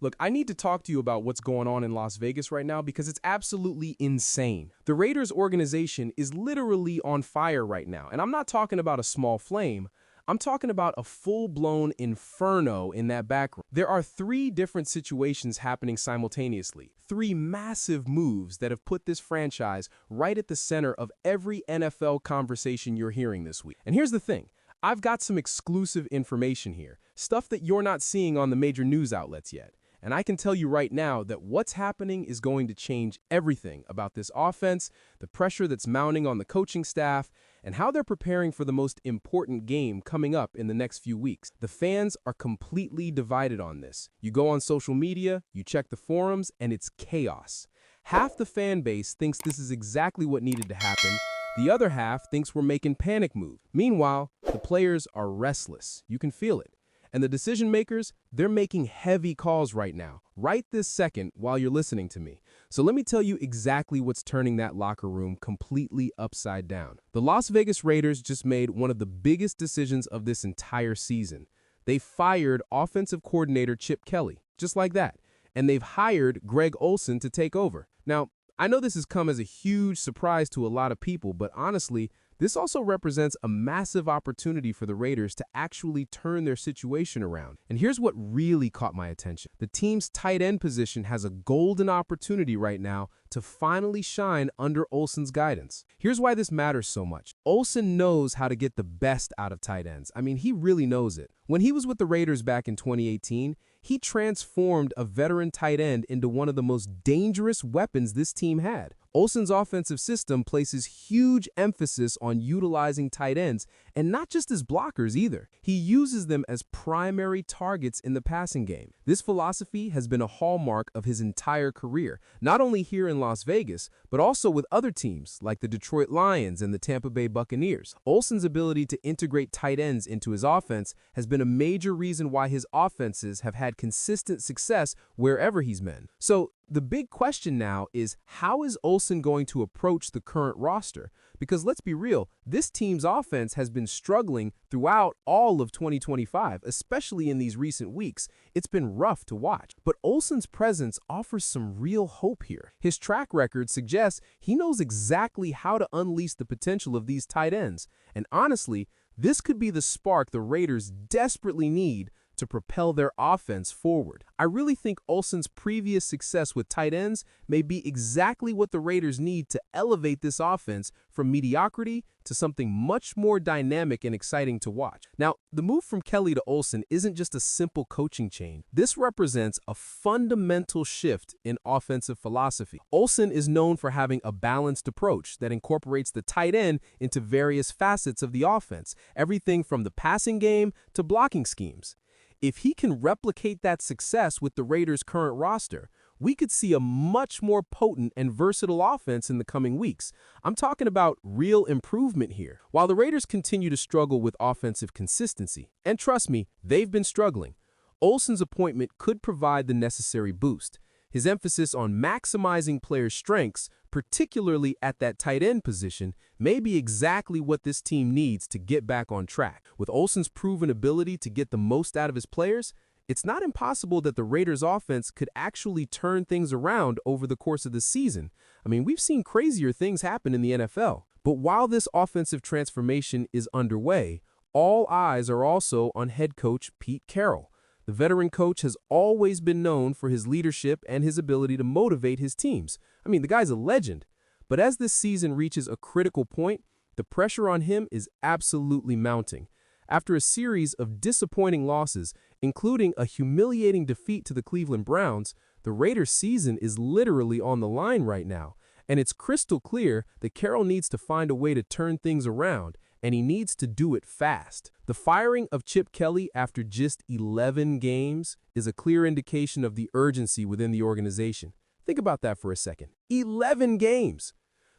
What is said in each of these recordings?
Look, I need to talk to you about what's going on in Las Vegas right now because it's absolutely insane. The Raiders organization is literally on fire right now, and I'm not talking about a small flame. I'm talking about a full-blown inferno in that background. There are three different situations happening simultaneously, three massive moves that have put this franchise right at the center of every NFL conversation you're hearing this week. And here's the thing. I've got some exclusive information here, stuff that you're not seeing on the major news outlets yet. And I can tell you right now that what's happening is going to change everything about this offense, the pressure that's mounting on the coaching staff, and how they're preparing for the most important game coming up in the next few weeks. The fans are completely divided on this. You go on social media, you check the forums, and it's chaos. Half the fan base thinks this is exactly what needed to happen. The other half thinks we're making panic moves. Meanwhile, the players are restless. You can feel it. And the decision makers, they're making heavy calls right now, right this second while you're listening to me. So let me tell you exactly what's turning that locker room completely upside down. The Las Vegas Raiders just made one of the biggest decisions of this entire season. They fired offensive coordinator Chip Kelly, just like that. And they've hired Greg Olson to take over. Now, I know this has come as a huge surprise to a lot of people, but honestly, this also represents a massive opportunity for the Raiders to actually turn their situation around. And here's what really caught my attention. The team's tight end position has a golden opportunity right now to finally shine under Olson's guidance. Here's why this matters so much. Olson knows how to get the best out of tight ends. I mean, he really knows it. When he was with the Raiders back in 2018, he transformed a veteran tight end into one of the most dangerous weapons this team had. Olson's offensive system places huge emphasis on utilizing tight ends, and not just as blockers either. He uses them as primary targets in the passing game. This philosophy has been a hallmark of his entire career, not only here in Las Vegas, but also with other teams like the Detroit Lions and the Tampa Bay Buccaneers. Olson's ability to integrate tight ends into his offense has been a major reason why his offenses have had consistent success wherever he's been. So, the big question now is, how is Olson going to approach the current roster? Because let's be real, this team's offense has been struggling throughout all of 2025, especially in these recent weeks. It's been rough to watch. But Olson's presence offers some real hope here. His track record suggests he knows exactly how to unleash the potential of these tight ends. And honestly, this could be the spark the Raiders desperately need to propel their offense forward. I really think Olson's previous success with tight ends may be exactly what the Raiders need to elevate this offense from mediocrity to something much more dynamic and exciting to watch. Now, the move from Kelly to Olson isn't just a simple coaching change. This represents a fundamental shift in offensive philosophy. Olson is known for having a balanced approach that incorporates the tight end into various facets of the offense, everything from the passing game to blocking schemes. If he can replicate that success with the Raiders' current roster, we could see a much more potent and versatile offense in the coming weeks. I'm talking about real improvement here. While the Raiders continue to struggle with offensive consistency, and trust me, they've been struggling, Olson's appointment could provide the necessary boost. His emphasis on maximizing players' strengths, particularly at that tight end position, may be exactly what this team needs to get back on track. With Olson's proven ability to get the most out of his players, it's not impossible that the Raiders' offense could actually turn things around over the course of the season. I mean, we've seen crazier things happen in the NFL. But while this offensive transformation is underway, all eyes are also on head coach Pete Carroll. The veteran coach has always been known for his leadership and his ability to motivate his teams. I mean, the guy's a legend. But as this season reaches a critical point, the pressure on him is absolutely mounting. After a series of disappointing losses, including a humiliating defeat to the Cleveland Browns, the Raiders' season is literally on the line right now. And it's crystal clear that Carroll needs to find a way to turn things around, and he needs to do it fast. The firing of Chip Kelly after just 11 games is a clear indication of the urgency within the organization. Think about that for a second. 11 games!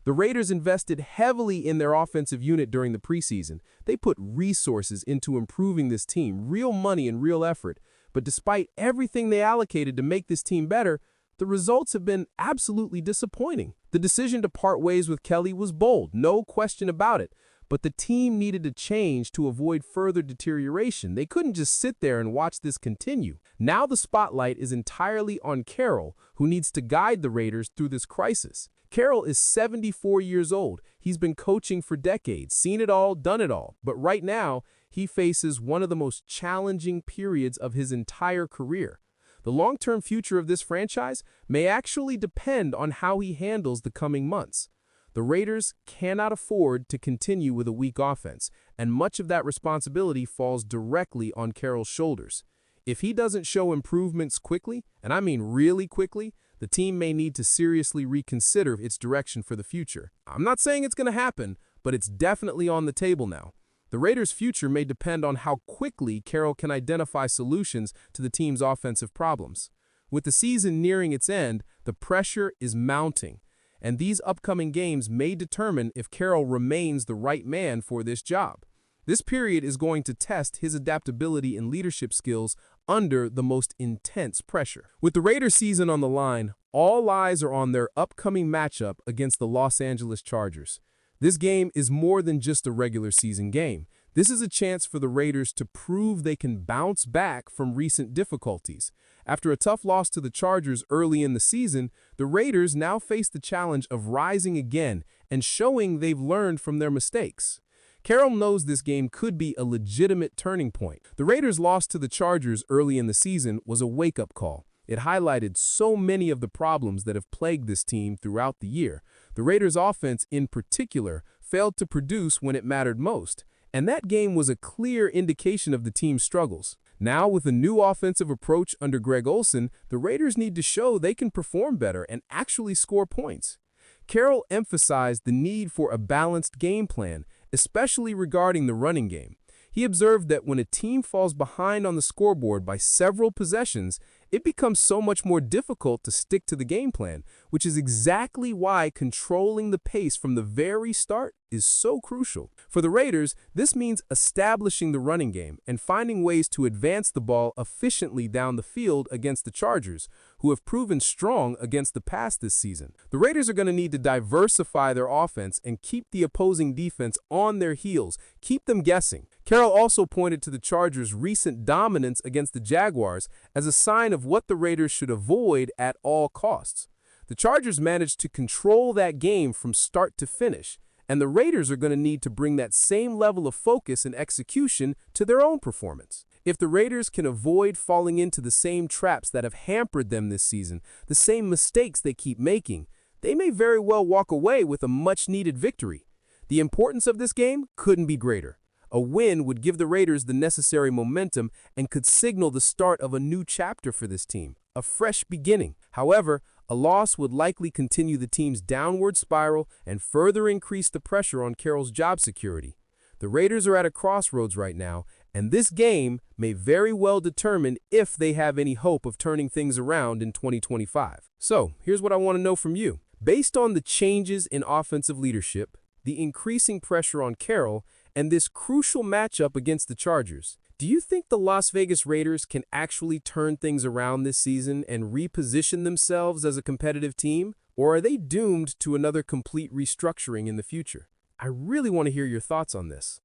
The Raiders invested heavily in their offensive unit during the preseason. They put resources into improving this team, real money and real effort. But despite everything they allocated to make this team better, the results have been absolutely disappointing. The decision to part ways with Kelly was bold, no question about it. but the team needed to change to avoid further deterioration. They couldn't just sit there and watch this continue. Now the spotlight is entirely on Carroll, who needs to guide the Raiders through this crisis. Carroll is 74 years old. He's been coaching for decades, seen it all, done it all. But right now, he faces one of the most challenging periods of his entire career. The long-term future of this franchise may actually depend on how he handles the coming months. The Raiders cannot afford to continue with a weak offense, and much of that responsibility falls directly on Carroll's shoulders. If he doesn't show improvements quickly, and I mean really quickly, the team may need to seriously reconsider its direction for the future. I'm not saying it's going to happen, but it's definitely on the table now. The Raiders' future may depend on how quickly Carroll can identify solutions to the team's offensive problems. With the season nearing its end, the pressure is mounting, and these upcoming games may determine if Carroll remains the right man for this job. This period is going to test his adaptability and leadership skills under the most intense pressure. With the Raiders season on the line, all eyes are on their upcoming matchup against the Los Angeles Chargers. This game is more than just a regular season game. This is a chance for the Raiders to prove they can bounce back from recent difficulties. After a tough loss to the Chargers early in the season, the Raiders now face the challenge of rising again and showing they've learned from their mistakes. Carroll knows this game could be a legitimate turning point. The Raiders' loss to the Chargers early in the season was a wake-up call. It highlighted so many of the problems that have plagued this team throughout the year. The Raiders' offense, in particular, failed to produce when it mattered most, and that game was a clear indication of the team's struggles. Now, with a new offensive approach under Greg Olson, the Raiders need to show they can perform better and actually score points. Carroll emphasized the need for a balanced game plan, especially regarding the running game. He observed that when a team falls behind on the scoreboard by several possessions, it becomes so much more difficult to stick to the game plan, which is exactly why controlling the pace from the very start is so crucial. For the Raiders, this means establishing the running game and finding ways to advance the ball efficiently down the field against the Chargers, who have proven strong against the pass this season. The Raiders are going to need to diversify their offense and keep the opposing defense on their heels, keep them guessing. Carroll also pointed to the Chargers' recent dominance against the Jaguars as a sign of what the Raiders should avoid at all costs. The Chargers managed to control that game from start to finish, and the Raiders are going to need to bring that same level of focus and execution to their own performance. If the Raiders can avoid falling into the same traps that have hampered them this season, the same mistakes they keep making, they may very well walk away with a much-needed victory. The importance of this game couldn't be greater. A win would give the Raiders the necessary momentum and could signal the start of a new chapter for this team, a fresh beginning. However, a loss would likely continue the team's downward spiral and further increase the pressure on Carroll's job security. The Raiders are at a crossroads right now, and this game may very well determine if they have any hope of turning things around in 2025. So, here's what I want to know from you. Based on the changes in offensive leadership, the increasing pressure on Carroll, and this crucial matchup against the Chargers, do you think the Las Vegas Raiders can actually turn things around this season and reposition themselves as a competitive team? Or are they doomed to another complete restructuring in the future? I really want to hear your thoughts on this.